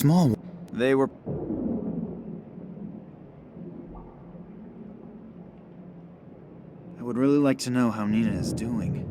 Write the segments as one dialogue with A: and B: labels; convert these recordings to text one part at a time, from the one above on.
A: small one. They were... I would really like to know how Nina is doing.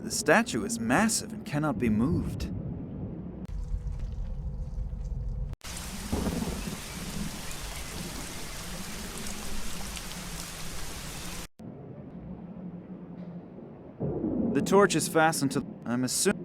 A: The statue is massive and cannot be moved. The torch is fastened to... I'm assuming...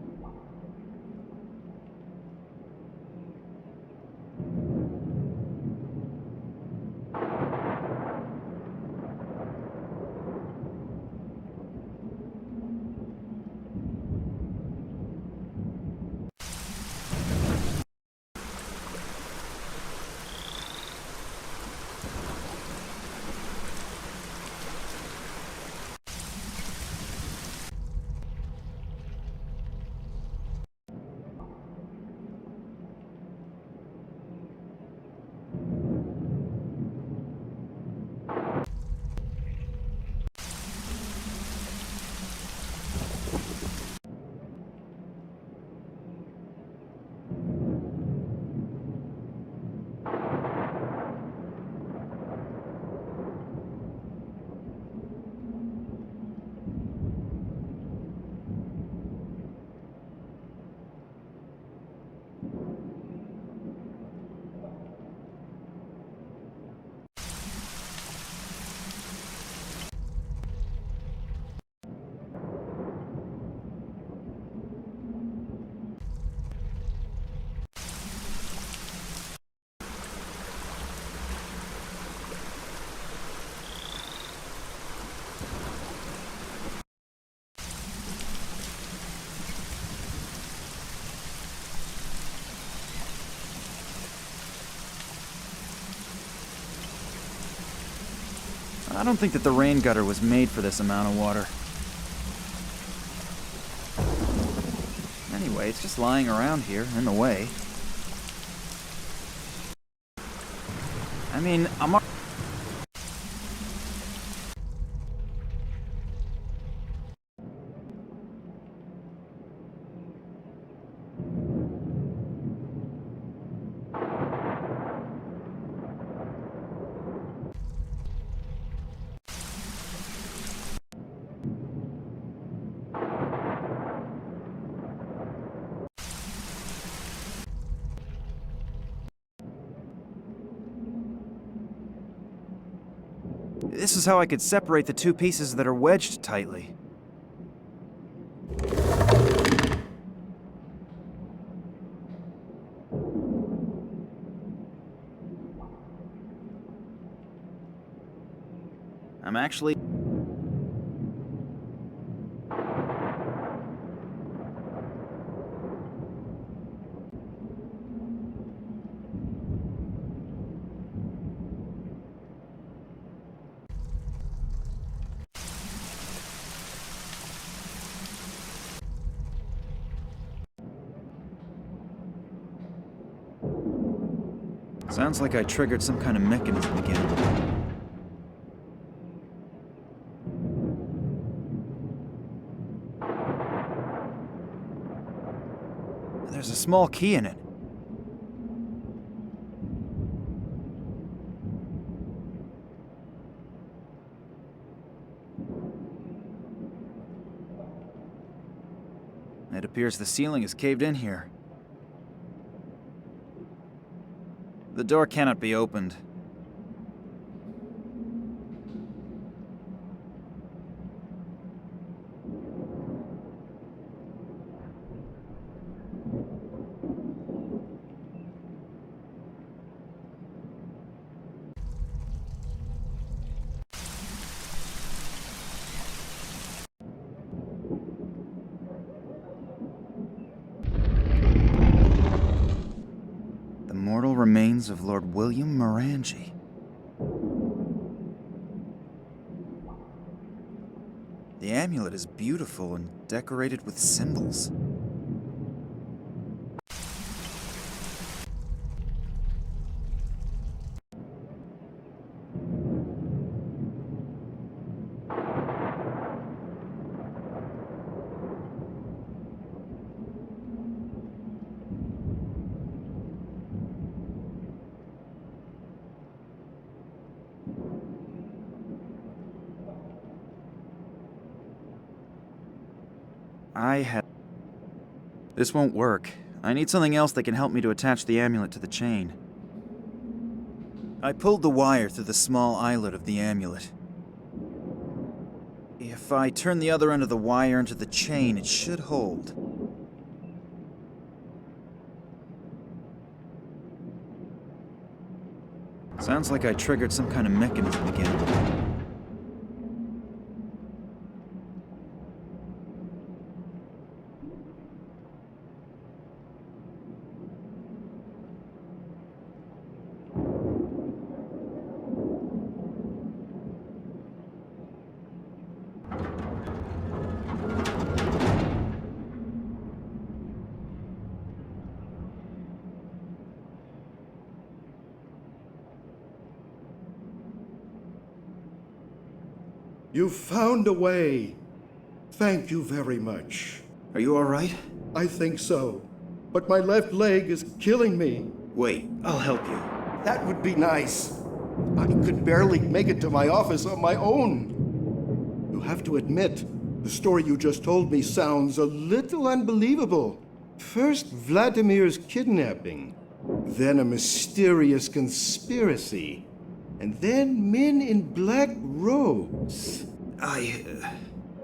A: I don't think that the rain gutter was made for this amount of water. Anyway, it's just lying around here, in the way. I mean, this is how I could separate the two pieces that are wedged tightly. I'm actually... Sounds like I triggered some kind of mechanism again. There's a small key in it. It appears the ceiling is caved in here. The door cannot be opened. The mortal remains of Lord William Morangi. The amulet is beautiful and decorated with symbols. This won't work. I need something else that can help me to attach the amulet to the chain. I pulled the wire through the small eyelet of the amulet. If I turn the other end of the wire into the chain, it should hold. Sounds like I triggered some kind of mechanism again.
B: You found a way. Thank you very much.
A: Are you alright?
B: I think so. But my left leg is killing me.
A: Wait, I'll help you.
B: That would be nice. I could barely make it to my office on my own. You have to admit, the story you just told me sounds a little unbelievable. First, Vladimir's kidnapping, then a mysterious conspiracy, and then men in black robes.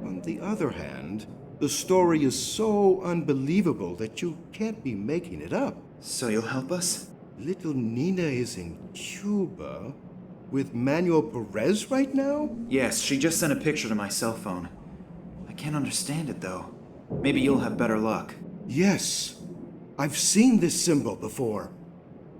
B: On the other hand, the story is so unbelievable that you can't be making it up.
A: So you'll help us?
B: Little Nina is in Cuba with Manuel Perez right now?
A: Yes, she just sent a picture to my cell phone. I can't understand it, though. Maybe you'll have better luck.
B: Yes. I've seen this symbol before,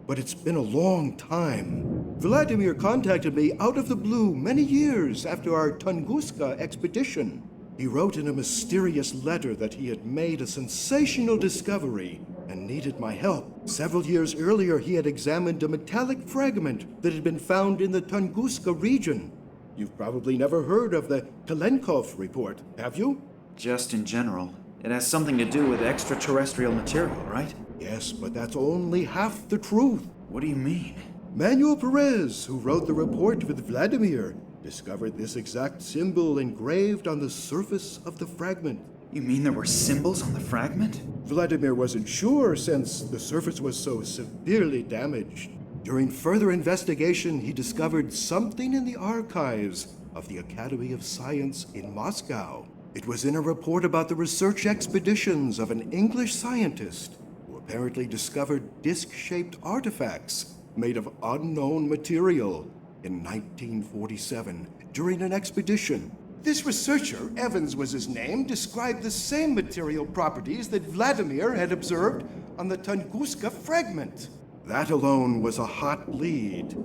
B: but it's been a long time. Vladimir contacted me out of the blue many years after our Tunguska expedition. He wrote in a mysterious letter that he had made a sensational discovery and needed my help. Several years earlier, he had examined a metallic fragment that had been found in the Tunguska region. You've probably never heard of the Kalenkov report, have you?
A: Just in general. It has something to do with extraterrestrial material, right?
B: Yes, but that's only half the truth.
A: What do you mean?
B: Manuel Perez, who wrote the report with Vladimir, discovered this exact symbol engraved on the surface of the fragment.
A: You mean there were symbols on the fragment?
B: Vladimir wasn't sure since the surface was so severely damaged. During further investigation, he discovered something in the archives of the Academy of Science in Moscow. It was in a report about the research expeditions of an English scientist who apparently discovered disc-shaped artifacts made of unknown material in 1947 during an expedition. This researcher, Evans was his name, described the same material properties that Vladimir had observed on the Tunguska fragment. That alone was a hot lead.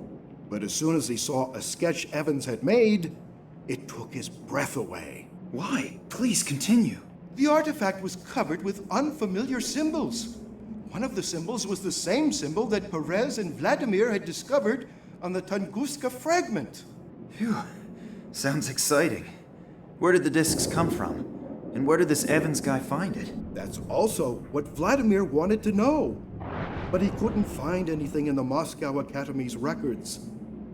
B: But as soon as he saw a sketch Evans had made, it took his breath away.
A: Why? Please continue.
B: The artifact was covered with unfamiliar symbols. One of the symbols was the same symbol that Perez and Vladimir had discovered on the Tunguska fragment.
A: Phew. Sounds exciting. Where did the discs come from? And where did this Evans guy find it?
B: That's also what Vladimir wanted to know. But he couldn't find anything in the Moscow Academy's records.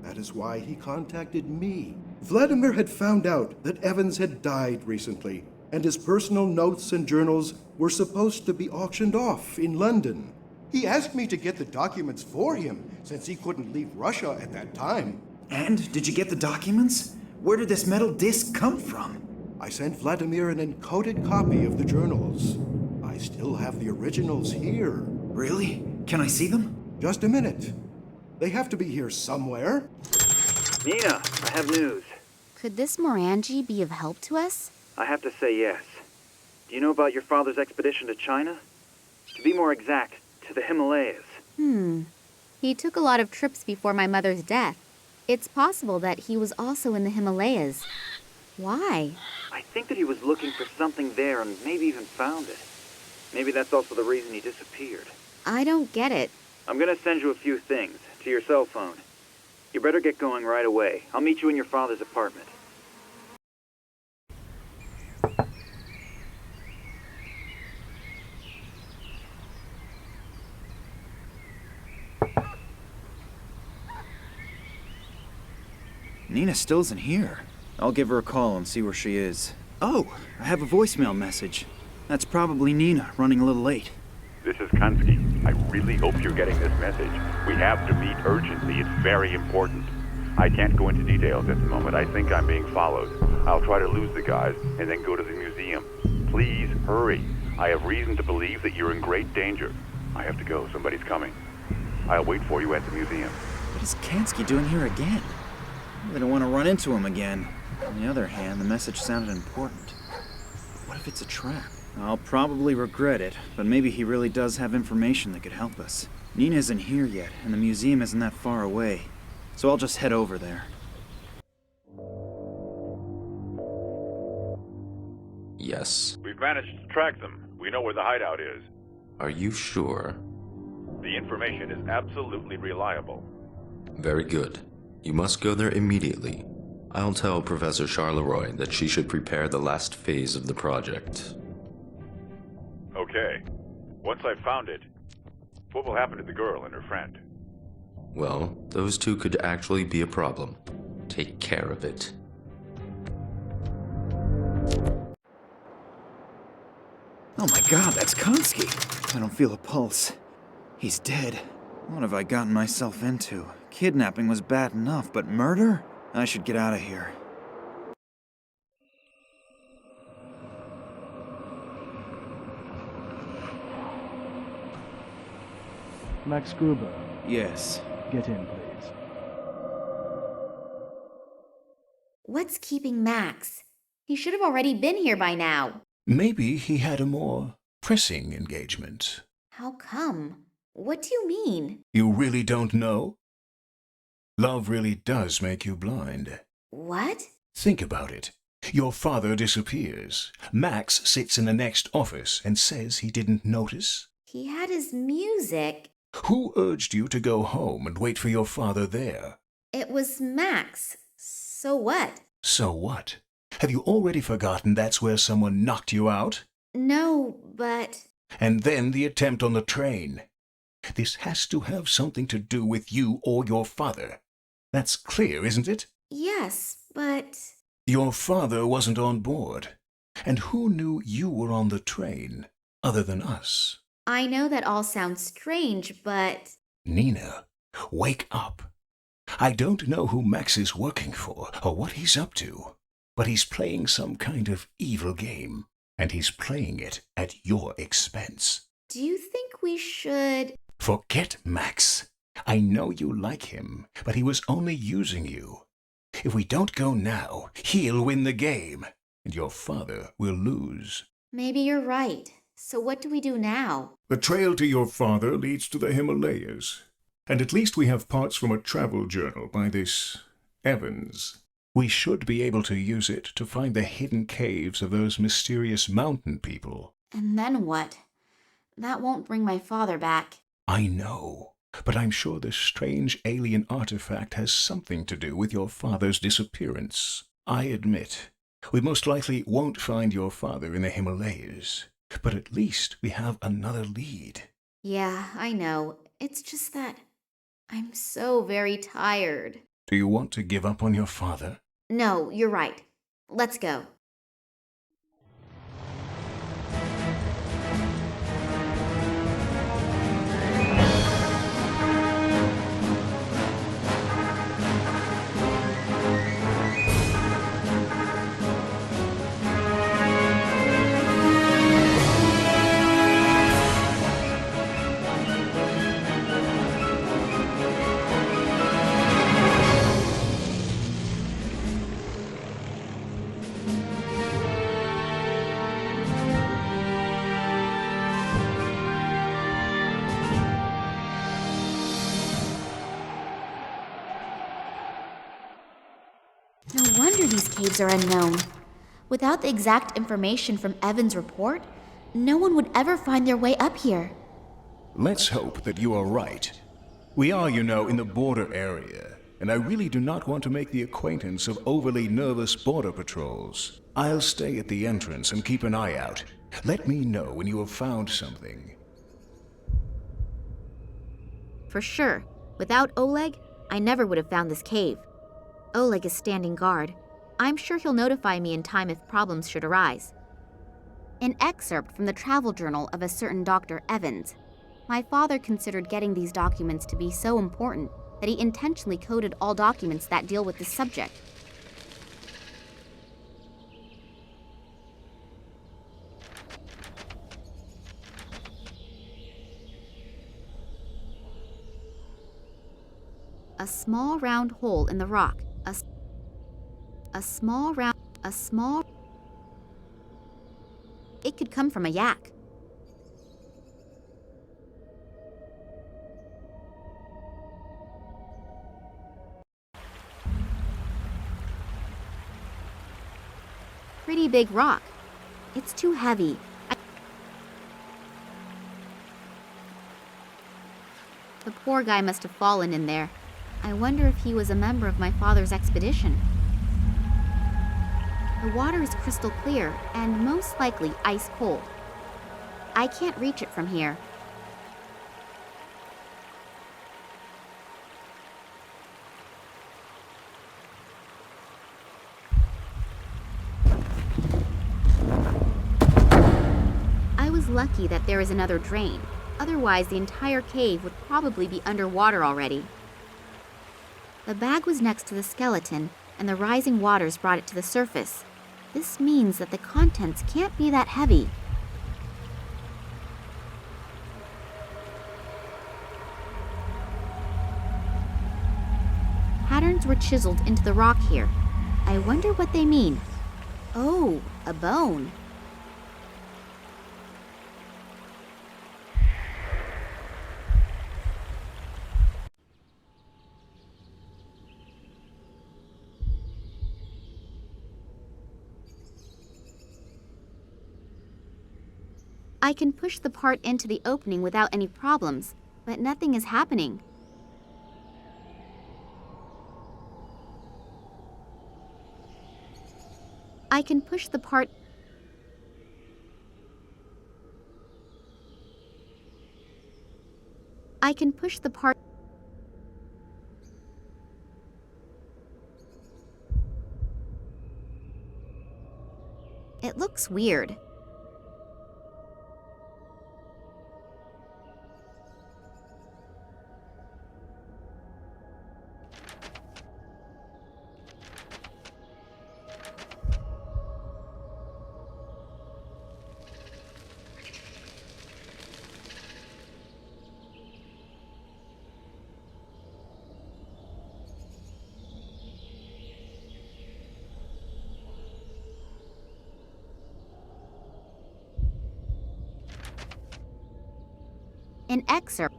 B: That is why he contacted me. Vladimir had found out that Evans had died recently, and his personal notes and journals were supposed to be auctioned off in London. He asked me to get the documents for him, since he couldn't leave Russia at that time.
A: And did you get the documents? Where did this metal disc come from?
B: I sent Vladimir an encoded copy of the journals. I still have the originals here.
A: Really? Can I see them?
B: Just a minute. They have to be here somewhere.
A: Nina, I have news.
C: Could this Morangi be of help to us?
A: I have to say yes. Do you know about your father's expedition to China? To be more exact, to the Himalayas.
C: He took a lot of trips before my mother's death. It's possible that he was also in the Himalayas. Why?
A: I think that he was looking for something there and maybe even found it. Maybe that's also the reason he disappeared.
C: I don't get it.
A: I'm gonna send you a few things to your cell phone. You better get going right away. I'll meet you in your father's apartment. Nina still isn't here. I'll give her a call and see where she is. Oh, I have a voicemail message. That's probably Nina, running a little late.
D: This is Kunsky. I really hope you're getting this message. We have to meet urgently. It's very important. I can't go into details at the moment. I think I'm being followed. I'll try to lose the guys and then go to the museum. Please hurry. I have reason to believe that you're in great danger. I have to go. Somebody's coming. I'll wait for you at the museum.
A: What is Kansky doing here again? I don't want to run into him again. On the other hand, the message sounded important. What if it's a trap? I'll probably regret it, but maybe he really does have information that could help us. Nina isn't here yet, and the museum isn't that far away, so I'll just head over there.
E: Yes.
D: We've managed to track them. We know where the hideout is.
E: Are you sure?
D: The information is absolutely reliable.
E: Very good. You must go there immediately. I'll tell Professor Charleroi that she should prepare the last phase of the project.
D: Okay. Once I've found it, what will happen to the girl and her friend?
E: Well, those two could actually be a problem. Take care of it.
A: Oh my god, that's Kansky! I don't feel a pulse. He's dead. What have I gotten myself into? Kidnapping was bad enough, but murder? I should get out of here.
F: Max Gruber,
A: Yes.
F: get in, please.
C: What's keeping Max? He should have already been here by now.
G: Maybe he had a more pressing engagement.
C: How come? What do you mean?
G: You really don't know? Love really does make you blind.
C: What?
G: Think about it. Your father disappears. Max sits in the next office and says he didn't notice.
C: He had his music.
G: Who urged you to go home and wait for your father there?
C: It was Max. So what?
G: So what? Have you already forgotten that's where someone knocked you out?
C: No, but...
G: And then the attempt on the train. This has to have something to do with you or your father. That's clear, isn't it?
C: Yes, but...
G: Your father wasn't on board. And who knew you were on the train, other than us?
C: I know that all sounds strange, but...
G: Nina, wake up. I don't know who Max is working for or what he's up to, but he's playing some kind of evil game, and he's playing it at your expense.
C: Do you think we should...
G: Forget Max. I know you like him, but he was only using you. If we don't go now, he'll win the game, and your father will lose.
C: Maybe you're right. So what do we do now?
G: The trail to your father leads to the Himalayas, and at least we have parts from a travel journal by this Evans. We should be able to use it to find the hidden caves of those mysterious mountain people.
C: And then what? That won't bring my father back.
G: I know, but I'm sure this strange alien artifact has something to do with your father's disappearance. I admit, we most likely won't find your father in the Himalayas, but at least we have another lead.
C: Yeah, I know. It's just that I'm so very tired.
G: Do you want to give up on your father?
C: No, you're right. Let's go. these caves are unknown. Without the exact information from Evan's report, no one would ever find their way up here.
G: Let's hope that you are right. We are, in the border area, and I really do not want to make the acquaintance of overly nervous border patrols. I'll stay at the entrance and keep an eye out. Let me know when you have found something.
C: For sure. Without Oleg, I never would have found this cave. Oleg is standing guard. I'm sure he'll notify me in time if problems should arise. An excerpt from the travel journal of a certain Dr. Evans. My father considered getting these documents to be so important that he intentionally coded all documents that deal with this subject. A small round hole in the rock. It could come from a yak. Pretty big rock. It's too heavy. The poor guy must have fallen in there. I wonder if he was a member of my father's expedition. The water is crystal clear and most likely ice cold. I can't reach it from here. I was lucky that there is another drain. Otherwise, the entire cave would probably be underwater already. The bag was next to the skeleton, and the rising waters brought it to the surface. This means that the contents can't be that heavy. Patterns were chiseled into the rock here. I wonder what they mean. Oh, a bone. I can push the part into the opening without any problems, but nothing is happening. I can push the part. I can push the part. It looks weird. An excerpt.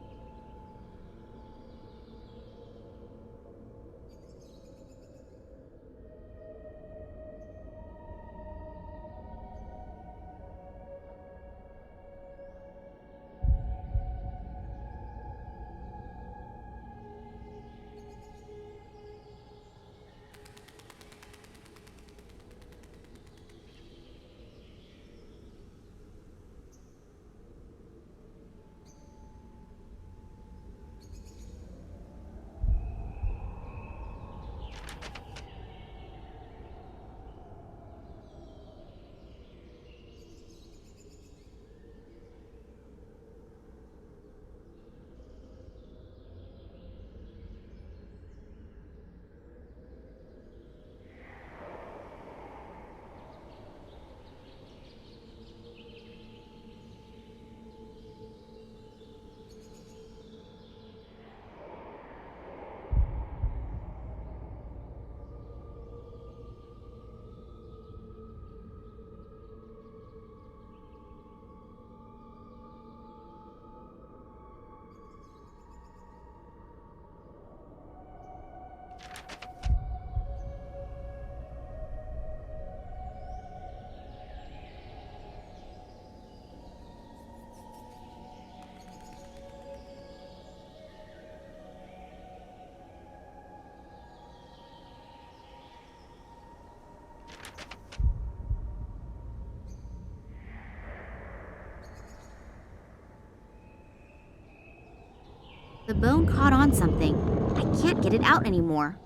C: The bone caught on something. I can't get it out anymore.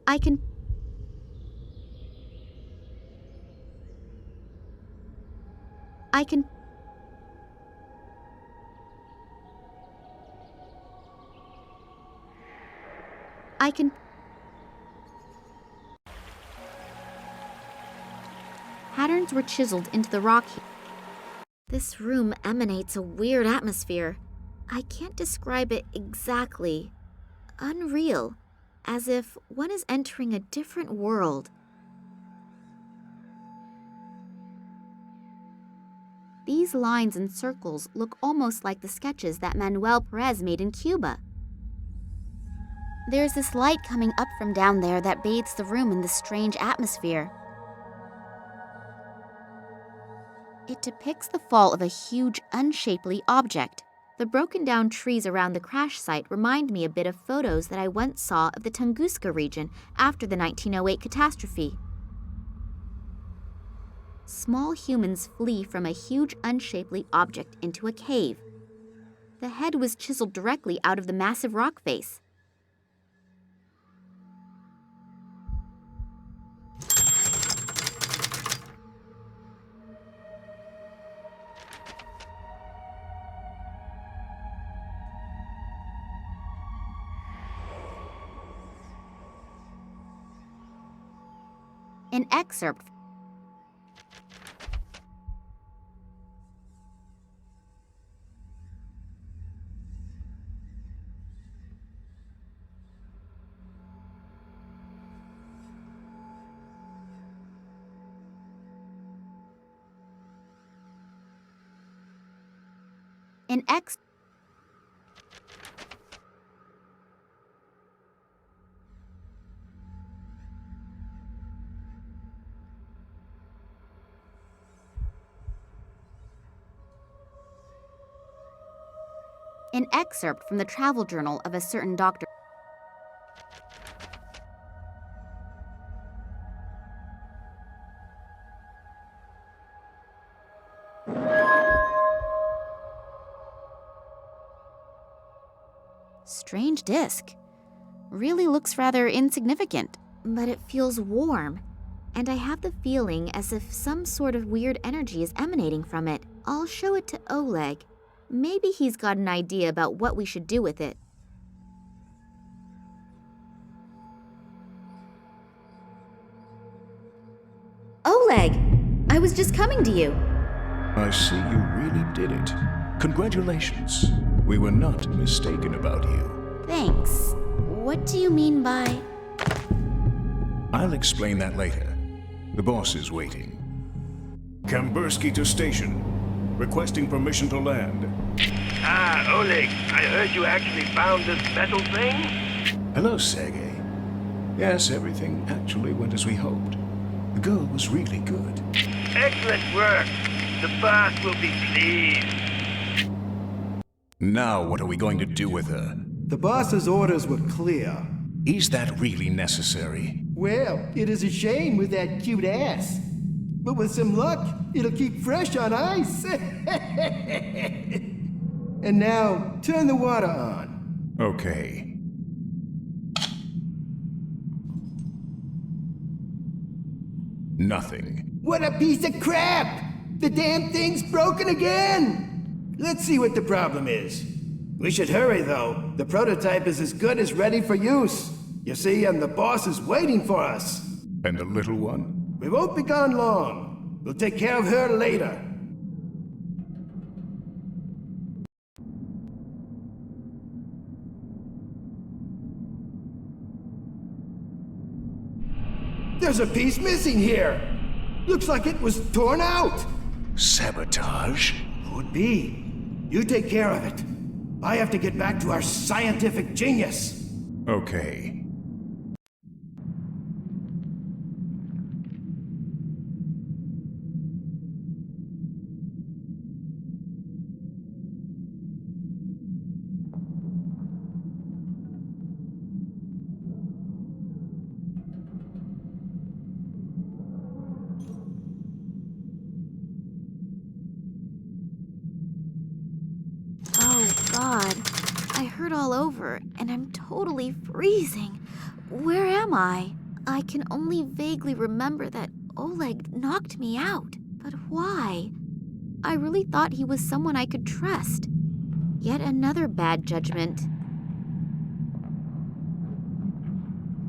C: I can Patterns were chiseled into the rock. This room emanates a weird atmosphere. I can't describe it exactly. Unreal, as if one is entering a different world. These lines and circles look almost like the sketches that Manuel Perez made in Cuba. There's this light coming up from down there that bathes the room in this strange atmosphere. It depicts the fall of a huge, unshapely object. The broken down trees around the crash site remind me a bit of photos that I once saw of the Tunguska region after the 1908 catastrophe. Small humans flee from a huge, unshapely object into a cave. The head was chiseled directly out of the massive rock face. An excerpt An ex An excerpt from the travel journal of a certain doctor. Strange disc. Really looks rather insignificant, but it feels warm, and I have the feeling as if some sort of weird energy is emanating from it. I'll show it to Oleg. Maybe he's got an idea about what we should do with it. Oleg! I was just coming to you.
G: I see you really did it. Congratulations. We were not mistaken about you.
C: Thanks. What do you mean by...
G: I'll explain that later. The boss is waiting. Kambursky to station. Requesting permission to land.
H: Ah, Oleg, I heard you actually found this metal thing?
G: Hello, Sergey. Yes, everything actually went as we hoped. The girl was really good.
H: Excellent work. The boss will be pleased.
G: Now what are we going to do with her?
B: The boss's orders were clear.
G: Is that really necessary?
B: Well, it is a shame with that cute ass. But with some luck, it'll keep fresh on ice. And now, turn the water on.
G: Okay. Nothing.
B: What a piece of crap! The damn thing's broken again! Let's see what the problem is. We should hurry, though. The prototype is as good as ready for use. You see, and the boss is waiting for us.
G: And the little one?
B: We won't be gone long. We'll take care of her later. There's a piece missing here. Looks like it was torn out.
G: Sabotage?
B: Could be. You take care of it. I have to get back to our scientific genius.
G: Okay.
C: God. I hurt all over, and I'm totally freezing. Where am I? I can only vaguely remember that Oleg knocked me out. But why? I really thought he was someone I could trust. Yet another bad judgment.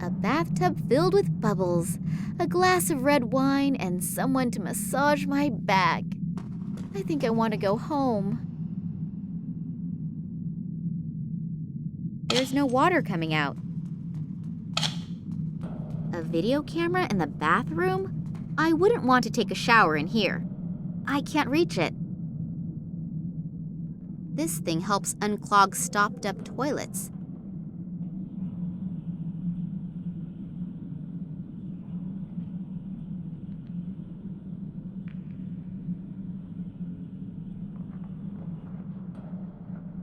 C: A bathtub filled with bubbles, a glass of red wine, and someone to massage my back. I think I want to go home. There's no water coming out. A video camera in the bathroom? I wouldn't want to take a shower in here. I can't reach it. This thing helps unclog stopped-up toilets.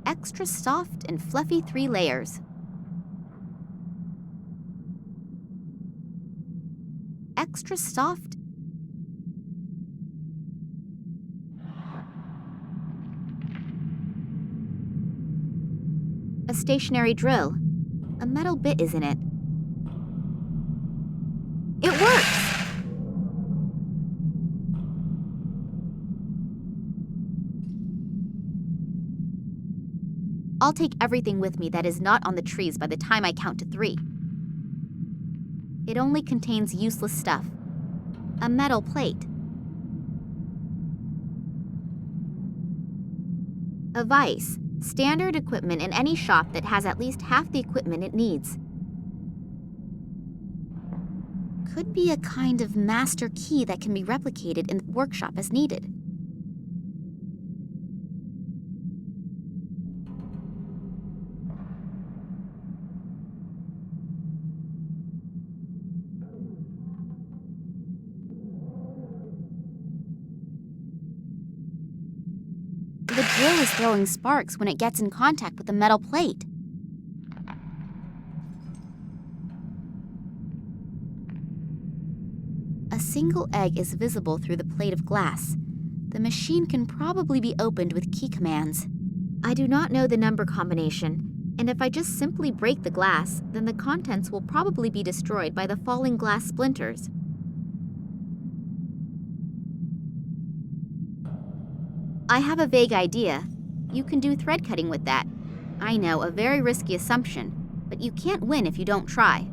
C: Extra soft and fluffy 3 layers. Extra soft. A stationary drill. A metal bit is in it. It works! I'll take everything with me that is not on the trees by the time I count to 3. It only contains useless stuff. A metal plate. A vise. Standard equipment in any shop that has at least half the equipment it needs. Could be a kind of master key that can be replicated in the workshop as needed. The drill is throwing sparks when it gets in contact with the metal plate. A single egg is visible through the plate of glass. The machine can probably be opened with key commands. I do not know the number combination, and if I just simply break the glass, then the contents will probably be destroyed by the falling glass splinters. I have a vague idea. You can do thread cutting with that. I know, a very risky assumption, but you can't win if you don't try.